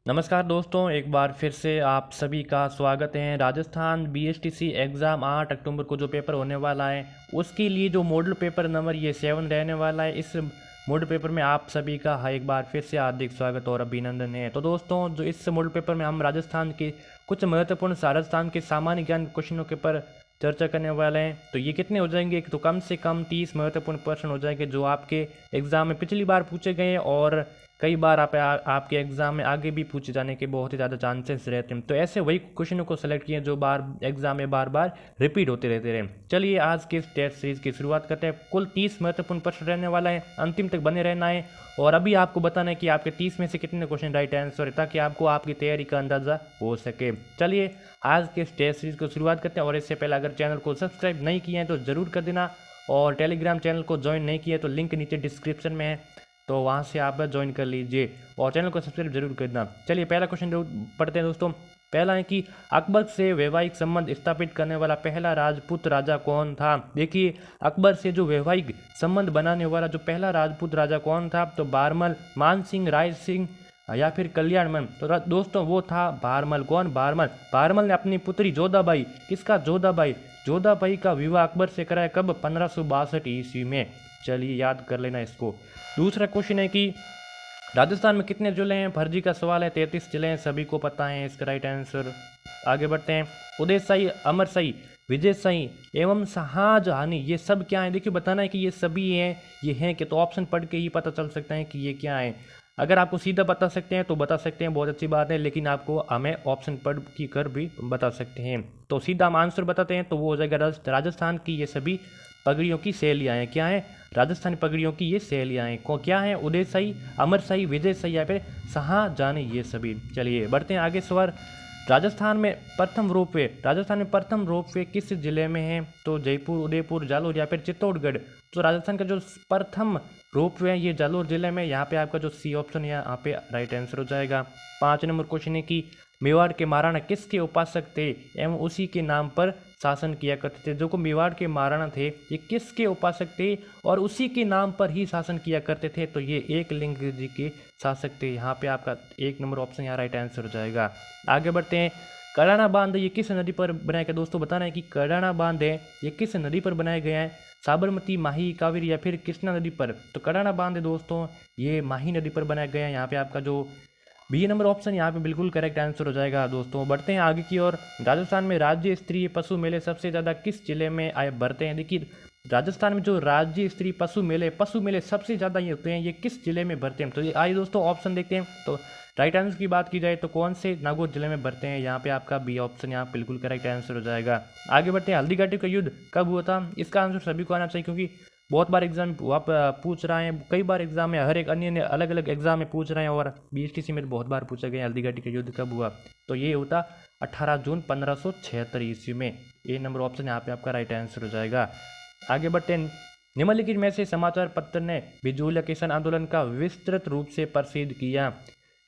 नमस्कार दोस्तों, एक बार फिर से आप सभी का स्वागत है। राजस्थान बीएसटीसी एग्ज़ाम 8 अक्टूबर को जो पेपर होने वाला है उसके लिए जो मॉडल पेपर नंबर ये 7 रहने वाला है। इस मॉडल पेपर में आप सभी का एक बार फिर से हार्दिक स्वागत और अभिनंदन है। तो दोस्तों, जो इस मॉडल पेपर में हम राजस्थान के कुछ महत्वपूर्ण राजस्थान के सामान्य ज्ञान क्वेश्चनों के ऊपर चर्चा करने वाले हैं। तो ये कितने हो जाएंगे? तो कम से कम 30 महत्वपूर्ण प्रश्न हो जाएंगे जो आपके एग्ज़ाम में पिछली बार पूछे गए हैं और कई बार आपके एग्ज़ाम में आगे भी पूछे जाने के बहुत ही ज़्यादा चांसेस रहते हैं। तो ऐसे वही क्वेश्चनों को सेलेक्ट किए जो एग्ज़ाम में बार बार रिपीट होते रहते रहे। चलिए आज के इस टेस्ट सीरीज़ की शुरुआत करते हैं। कुल 30 महत्वपूर्ण प्रश्न रहने वाला है, अंतिम तक बने रहना है और अभी आपको बताना है कि आपके 30 में से कितने क्वेश्चन राइट आंसर है ताकि आपको आपकी तैयारी का अंदाज़ा हो सके। चलिए आज के इस टेस्ट सीरीज़ को शुरुआत करते हैं और इससे पहले अगर चैनल को सब्सक्राइब नहीं किया है तो ज़रूर कर देना और टेलीग्राम चैनल को ज्वाइन नहीं किया तो लिंक नीचे डिस्क्रिप्शन में है, तो वहाँ से आप ज्वाइन कर लीजिए और चैनल को सब्सक्राइब जरूर करना। चलिए पहला क्वेश्चन पढ़ते हैं दोस्तों। पहला है कि अकबर से वैवाहिक संबंध स्थापित करने वाला पहला राजपूत राजा कौन था? देखिए, अकबर से जो वैवाहिक संबंध बनाने वाला जो पहला राजपूत राजा कौन था? तो बारमल, मान सिंह, राय सिंह या फिर कल्याणमल। तो दोस्तों वो था बारमल। कौन? बारमल। बारमल ने अपनी पुत्री जोधाबाई, किसका? जोधाबाई, जोधाबाई का विवाह अकबर से कराया कब? 1562 ईस्वी में। चलिए याद कर लेना इसको। दूसरा क्वेश्चन है कि राजस्थान में कितने जिले हैं? फर्जी का सवाल है। 33 जिले हैं, सभी को पता है इसका राइट आंसर। आगे बढ़ते हैं। उदयशाही, अमरशाही, विजयशाही एवं शाहजहानी, ये सब क्या है? देखिए बताना है कि ये सभी हैं, ये हैं कि तो ऑप्शन पढ़ के ही पता चल सकता है कि ये क्या है। अगर आपको सीधा बता सकते हैं तो बता सकते हैं, बहुत अच्छी बात है, लेकिन आपको हमें ऑप्शन पढ़ की कर भी बता सकते हैं। तो सीधा हम आंसर बताते हैं तो वो हो जाएगा राजस्थान की ये सभी पगड़ियों की शैलियाँ हैं। क्या है? राजस्थानी पगड़ियों की ये शैलियाँ हैं। क्या है? उदयशाही, अमरशाही, विजयशाही या फिर शाहजहानी, ये सभी। चलिए बढ़ते हैं आगे। सवाल, राजस्थान में प्रथम रोपवे किस जिले में है? तो जयपुर, उदयपुर, जालोर या फिर चित्तौड़गढ़। तो राजस्थान का जो प्रथम रोपवे है ये जालोर जिले में। यहाँ पे आपका जो सी ऑप्शन है यहाँ पे राइट आंसर हो जाएगा। 5 नंबर क्वेश्चन है कि मेवाड़ के महाराणा किसके उपासक थे एवं उसी के नाम पर शासन किया करते थे? जो को मेवाड़ के महाराणा थे ये किसके उपासक थे और उसी के नाम पर ही शासन किया करते थे? तो ये एकलिंग जी के शासक थे। यहाँ पे आपका 1 नंबर ऑप्शन यहाँ राइट आंसर हो जाएगा। आगे बढ़ते हैं। कड़ाना बांध ये किस नदी पर बनाया गया? दोस्तों बताना है कि कड़ाना बांध है ये किस नदी पर बनाया गया है? साबरमती, माही, कावेरी या फिर कृष्णा नदी पर। तो कड़ाना बांध है दोस्तों ये माही नदी पर बनाया गया है। यहाँ पे आपका जो बी नंबर ऑप्शन यहाँ पे बिल्कुल करेक्ट आंसर हो जाएगा। दोस्तों बढ़ते हैं आगे की ओर। राजस्थान में राज्य स्तरीय पशु मेले सबसे ज़्यादा किस जिले में आए भरते हैं? देखिए राजस्थान में जो राज्य स्तरीय पशु मेले सबसे ज़्यादा ये होते हैं, ये किस जिले में भरते हैं? तो ये आइए दोस्तों ऑप्शन देखते हैं। तो राइट आंसर की बात की जाए तो कौन से नागौर जिले में भरते हैं? यहाँ पे आपका बी ऑप्शन यहाँ बिल्कुल करेक्ट आंसर हो जाएगा। आगे बढ़ते हैं। हल्दी घाटी का युद्ध कब हुआ था? इसका आंसर सभी को आना चाहिए क्योंकि बहुत बार एग्जाम आप पूछ रहे हैं, कई बार एग्जाम में हर एक अन्य अलग अलग एग्जाम में पूछ रहे हैं और बीएसटीसी में बहुत बार पूछा गया हल्दी घाटी का युद्ध कब हुआ? तो ये होता 18 जून 1576 ईस्वी में। ए नंबर ऑप्शन यहाँ पे आपका राइट आंसर हो जाएगा। आगे बढ़ते हैं। निम्नलिखित में से समाचार पत्र ने बिजूलिया किसान आंदोलन का विस्तृत रूप से प्रसिद्ध किया?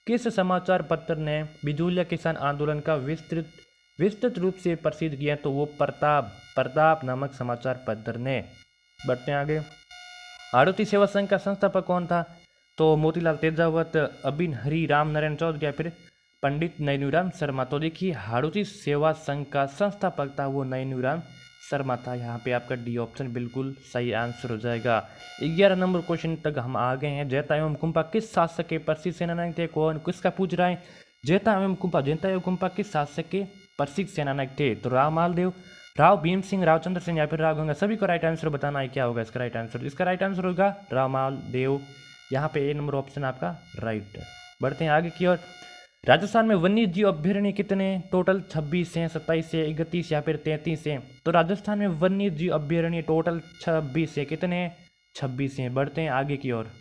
किस समाचार पत्र ने बिजूलिया किसान आंदोलन का विस्तृत रूप से प्रसिद्ध किया? तो वो प्रताप नामक समाचार पत्र ने। बढ़ते हैं आगे। आड़ती सेवा संघ का संस्थापक कौन था? तो मोतीलाल तेजावत, अबिन हरि, राम नारायण चौधरी या फिर पंडित नैनूराम शर्मा। तो देखिए हाड़ौती सेवा संघ का संस्थापक था वो नैनूराम शर्मा था। यहाँ पे आपका डी ऑप्शन बिल्कुल सही आंसर हो जाएगा। 11 नंबर क्वेश्चन तक हम आ गए हैं। जैता एवं कुंपा किस शासक के प्रसिद्ध सेनानायक थे? कौन किसका पूछ रहा है? जैता एवं कुंपा किस शासक के प्रसिद्ध सेनानायक थे? तो रामाल देव, राव भीम सिंह, रावचंद्र सिंह या फिर राव गंगा। सभी को राइट आंसर बताना है क्या होगा इसका राइट आंसर। इसका राइट आंसर होगा रामाल देव। यहाँ पे ए नंबर ऑप्शन आपका राइट है। बढ़ते हैं आगे की ओर। राजस्थान में वन्य जीव अभ्यारण्य कितने? टोटल 26 हैं, 27 है, 31 या फिर 33 हैं। तो राजस्थान में वन्य जीव अभ्यारण्य टोटल 26 है। कितने? 26 हैं। बढ़ते हैं आगे की ओर।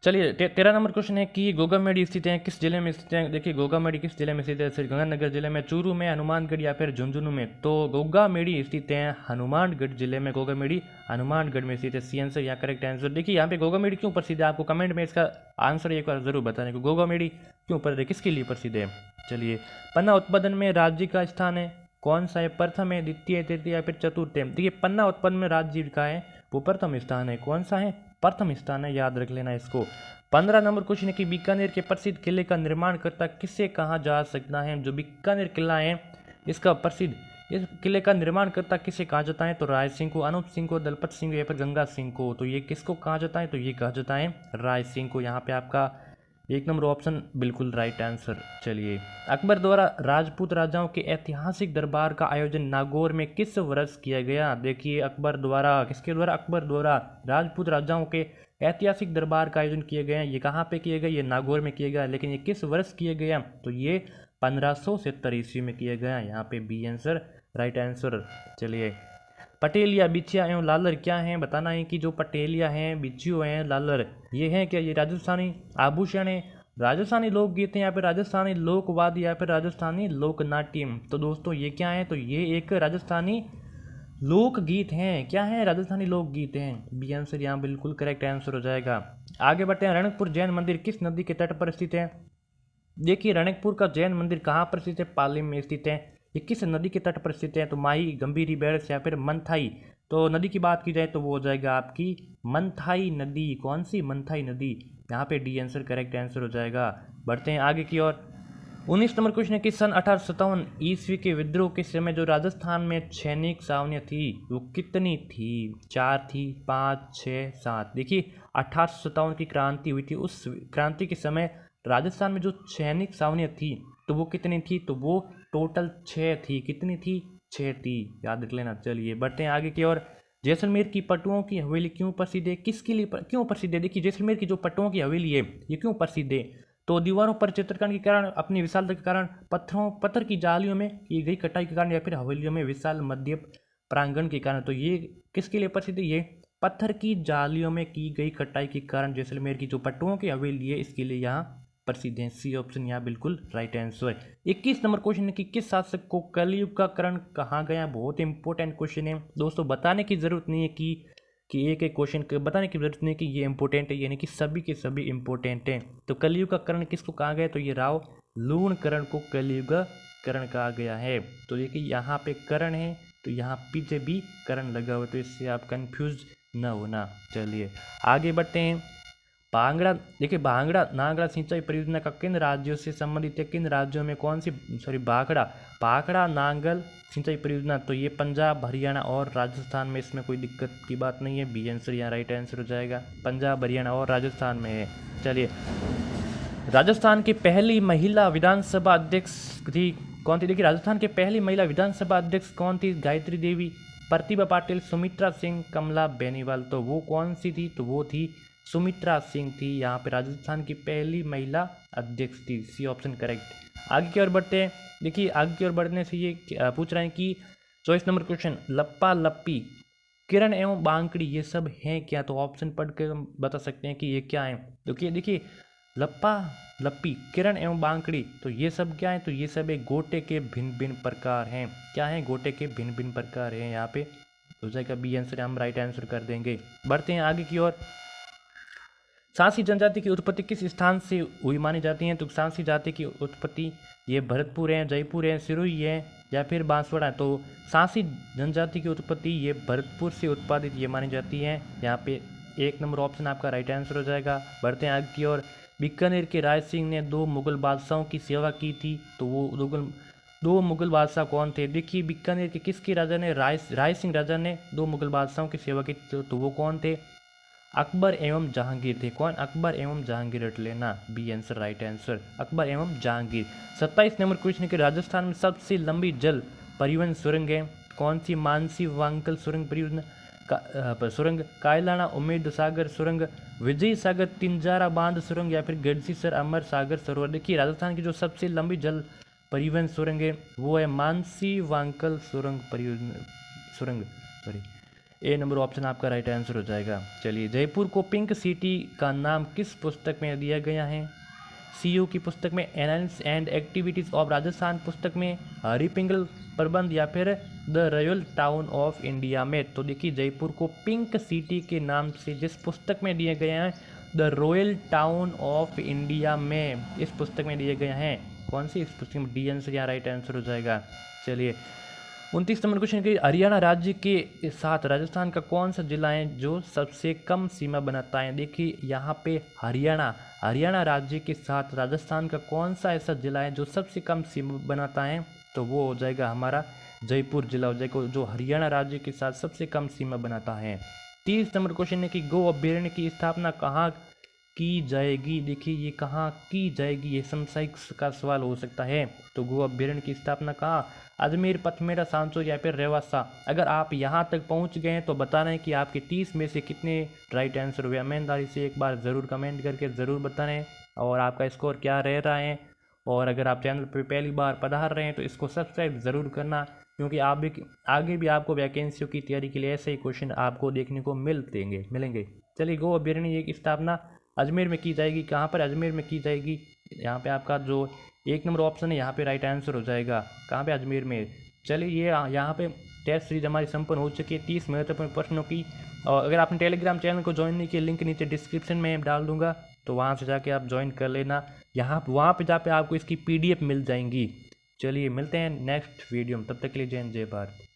चलिए 13 नंबर क्वेश्चन है कि गोगामेडी स्थित है किस जिले में स्थित है? देखिए गोगामेडी किस जिले में स्थित है? श्रीगंगानगर जिले में, चूरू में, हनुमानगढ़ या फिर झुंझुनू में। तो गोगामेडी स्थित है हनुमानगढ़ जिले में। गोगामेडी हनुमानगढ़ में स्थित है। सी आंसर या करेक्ट आंसर। देखिए यहाँ पे गोगामेडी क्यों प्रसिद्ध है आपको कमेंट में इसका आंसर एक बार जरूर बताने को। गोगामेडी क्यों प्रसिद्ध है, किसके लिए प्रसिद्ध है? चलिए पन्ना उत्पादन में राज्य का स्थान है कौन सा है? प्रथम है, द्वितीय, तृतीय या फिर चतुर्थ है? देखिए पन्ना उत्पादन में राज्य का है वो प्रथम स्थान है। कौन सा है? प्रथम स्थान है, याद रख लेना इसको। 15 नंबर क्वेश्चन है कि बीकानेर के प्रसिद्ध किले का निर्माण करता किसे कहा जा सकता है। जो बीकानेर किला है इसका प्रसिद्ध, इस किले का निर्माण करता किसे कहा जाता है, तो राय सिंह को, अनूप सिंह को, दलपत सिंह या फिर गंगा सिंह को। तो ये किसको कहा जाता है, तो ये कहा जाता है राय सिंह को। यहाँ पे आपका 1 नंबर ऑप्शन बिल्कुल राइट आंसर। चलिए, अकबर द्वारा राजपूत राजाओं के ऐतिहासिक दरबार का आयोजन नागौर में किस वर्ष किया गया। देखिए, अकबर द्वारा, किसके द्वारा, अकबर द्वारा राजपूत राजाओं के ऐतिहासिक दरबार का आयोजन किया गया। ये कहाँ पे किया गया, ये नागौर में किया गया। लेकिन ये किस वर्ष किया गया, तो ये 1570 ईस्वी में किया गया। यहाँ पे बी आंसर राइट आंसर। चलिए, पटेलिया, बिछिया एवं लालर क्या हैं, बताना है कि जो पटेलिया हैं, बिछियो हैं, लालर ये हैं क्या, ये राजस्थानी आभूषण है, राजस्थानी लोकगीत हैं या फिर राजस्थानी लोकवाद या फिर राजस्थानी लोकनाट्य। तो दोस्तों ये क्या है, तो ये एक राजस्थानी लोकगीत हैं। क्या है, राजस्थानी लोकगीत हैं। बी आंसर यहाँ बिल्कुल करेक्ट आंसर हो जाएगा। आगे बढ़ते हैं, रणकपुर जैन मंदिर किस नदी के तट पर स्थित है। देखिए, रणकपुर का जैन मंदिर कहाँ पर स्थित है, पालीम में स्थित है। ये किस नदी के तट पर स्थित है, तो माही, गंभीरी, बैरस या फिर मंथाई। तो नदी की बात की जाए तो वो हो जाएगा आपकी मंथाई नदी। कौन सी, मंथाई नदी। यहाँ पे डी आंसर करेक्ट आंसर हो जाएगा। बढ़ते हैं आगे की ओर। 19 नंबर क्वेश्चन है कि सन 1857 ईस्वी के विद्रोह के समय जो राजस्थान में सैनिक छावनियाँ थी वो कितनी थी, 4 थी, 5, 6, 7। देखिए, 1857 की क्रांति हुई थी, उस क्रांति के समय राजस्थान में जो सैनिक छावनियाँ थी तो वो कितनी थी, तो वो टोटल 6 थी। कितनी थी, 6 थी, याद रख लेना। चलिए, बढ़ते हैं आगे की ओर। जैसलमेर की पटुओं की हवेली क्यों प्रसिद्ध है, किसके लिए क्यों प्रसिद्ध है। देखिए, जैसलमेर की जो पटुओं की हवेली है ये क्यों प्रसिद्ध है, तो दीवारों पर चित्रकरण के कारण, अपनी विशालता के कारण, पत्थर की जालियों में की गई कटाई के कारण या फिर हवेलियों में विशाल मध्य प्रांगण के कारण। तो ये किसके लिए प्रसिद्ध है, ये पत्थर की जालियों में की गई कटाई के कारण जैसलमेर की जो पटुओं की हवेली है इसके लिए यहाँ प्रसिद्ध है। सी ऑप्शन यहाँ बिल्कुल राइट आंसर। 21 नंबर क्वेश्चन है कि किस शासक को कलयुग का करण कहा गया। बहुत इंपॉर्टेंट क्वेश्चन है दोस्तों, बताने की जरूरत नहीं है कि एक एक क्वेश्चन बताने की जरूरत नहीं है कि ये इंपॉर्टेंट है, यानी कि सभी के सभी इंपॉर्टेंट हैं। तो कलयुग का करण किसको कहा गया, तो ये राव लूणकरण को कलयुग का करण कहा गया है। तो देखिए, यहाँ पे करण है तो यहाँ पीछे भी करण लगा हुआ, तो इससे आप कंफ्यूज न होना। चलिए, आगे बढ़ते हैं। भांगड़ा, देखिए, भांगड़ा नागड़ा सिंचाई परियोजना का किन राज्यों से संबंधित है, किन राज्यों में कौन सी, भाखड़ा नांगल सिंचाई परियोजना, तो ये पंजाब, हरियाणा और राजस्थान में, इसमें कोई दिक्कत की बात नहीं है। बी आंसर यहाँ राइट आंसर हो जाएगा, पंजाब, हरियाणा और राजस्थान में है। चलिए, राजस्थान की पहली महिला विधानसभा अध्यक्ष थी कौन थी। देखिए, राजस्थान की पहली महिला विधानसभा अध्यक्ष कौन थी, गायत्री देवी, प्रतिभा पाटिल, सुमित्रा सिंह, कमला बेनीवाल। तो वो कौन सी थी, तो वो थी सुमित्रा सिंह थी। यहाँ पे राजस्थान की पहली महिला अध्यक्ष थी। C option correct. आगे की ओर बढ़ते हैं। देखिए, आगे की ओर बढ़ने से ये पूछ रहे हैं कि 24 नंबर क्वेश्चन, लप्पा लप्पी, किरण एवं बांकड़ी ये सब हैं क्या। तो ऑप्शन पढ़ के हम बता सकते हैं कि ये क्या है। देखिए, लप्पा लप्पी, किरण एवं बांकड़ी, तो ये सब क्या है, तो ये सब एक गोटे के भिन्न भिन्न प्रकार हैं। क्या है, गोटे के भिन्न भिन्न प्रकार हैं। यहाँ पे हो जाएगा बी आंसर, हम राइट आंसर कर देंगे। बढ़ते हैं आगे की ओर। सांसी जनजाति की उत्पत्ति किस स्थान से हुई मानी जाती है। तो सांसी जाति की उत्पत्ति ये भरतपुर है, जयपुर है, सिरोही है या फिर बांसवाड़ा है। तो सांसी जनजाति की उत्पत्ति ये भरतपुर से उत्पादित ये मानी जाती है। यहाँ पे 1 नंबर ऑप्शन आपका राइट आंसर हो जाएगा। बढ़ते हैं आगे की ओर। बीकानेर के राय सिंह ने 2 मुगल बादशाहों की सेवा की थी, तो वो 2 मुगल बादशाह कौन थे। देखिए, बीकानेर के किसके राजा ने, राय सिंह राजा ने 2 मुगल बादशाहों की सेवा की, तो वो कौन थे, अकबर एवं जहांगीर थे। कौन, अकबर एवं जहांगीर रट लेना। B answer right answer, Akbar एवं जहांगीर। 27 नंबर क्वेश्चन के राजस्थान में सबसे लंबी जल परिवहन सुरंग है कौन सी, मानसी वांकल सुरंग परियोजना सुरंग, कायलाना उम्मेद सागर सुरंग, विजय सागर तिंजारा बांध सुरंग या फिर गढ़सीसर अमर सागर सरोवर। देखिए, राजस्थान की जो सबसे लंबी जल परिवहन सुरंग है वो है मानसी वांकल सुरंग परियोजना सुरंग, सॉरी। ए नंबर ऑप्शन आपका राइट आंसर हो जाएगा। चलिए, जयपुर को पिंक सिटी का नाम किस पुस्तक में दिया गया है। सीयू की पुस्तक में, analysis and activities of Rajasthan पुस्तक में, हरिपिंगल प्रबंध या फिर the royal town of India में। तो देखिए, जयपुर को पिंक सिटी के नाम से जिस पुस्तक में दिए गए हैं, the royal town of India में, इस पुस्तक में दिए गए हैं। कौन सी, इस पुस्तक में। डी आंसर या राइट आंसर हो जाएगा। चलिए, 29 नंबर क्वेश्चन की हरियाणा राज्य के साथ राजस्थान का कौन सा जिला है जो सबसे कम सीमा बनाता है। देखिए यहाँ पे हरियाणा राज्य के साथ राजस्थान का कौन सा ऐसा जिला है जो सबसे कम सीमा बनाता है, तो वो हो जाएगा हमारा जयपुर जिला हो जाएगा, जो हरियाणा राज्य के साथ सबसे कम सीमा बनाता है। 30 नंबर क्वेश्चन है कि गो अभ्यारण्य की स्थापना कहाँ की जाएगी। देखिए ये कहाँ की जाएगी, ये समसामयिक का सवाल हो सकता है। तो गो अभ्यारण्य की स्थापना कहाँ, अजमेर, पथमेरा, सांचौर या फिर रेवासा। अगर आप यहाँ तक पहुँच गए हैं तो बताना है कि आपके 30 में से कितने राइट आंसर हुए। ईमानदारी से एक बार ज़रूर कमेंट करके ज़रूर बताएं और आपका स्कोर क्या रह रहा है। और अगर आप चैनल पर पहली बार पधार रहे हैं तो इसको सब्सक्राइब ज़रूर करना, क्योंकि आप भी आगे भी आपको वैकेंसियों की तैयारी के लिए ऐसे ही क्वेश्चन आपको देखने को मिलेंगे। चलिए, गो अभ्यारण्य की स्थापना अजमेर में की जाएगी। कहाँ पर, अजमेर में की जाएगी। यहाँ पे आपका जो 1 नंबर ऑप्शन है यहाँ पे राइट आंसर हो जाएगा। कहाँ पे, अजमेर में। चलिए ये यहाँ पे टेस्ट सीरीज हमारी संपन्न हो चुकी है 30 महत्वपूर्ण प्रश्नों की। और अगर आपने टेलीग्राम चैनल को ज्वाइन नहीं किया, लिंक नीचे डिस्क्रिप्शन में डाल दूंगा, तो वहाँ से जाके आप ज्वाइन कर लेना। वहाँ पे जाके आपको इसकी PDF मिल जाएंगी। चलिए मिलते हैं नेक्स्ट वीडियो में, तब तक के लिए जय हिंद जय भारत।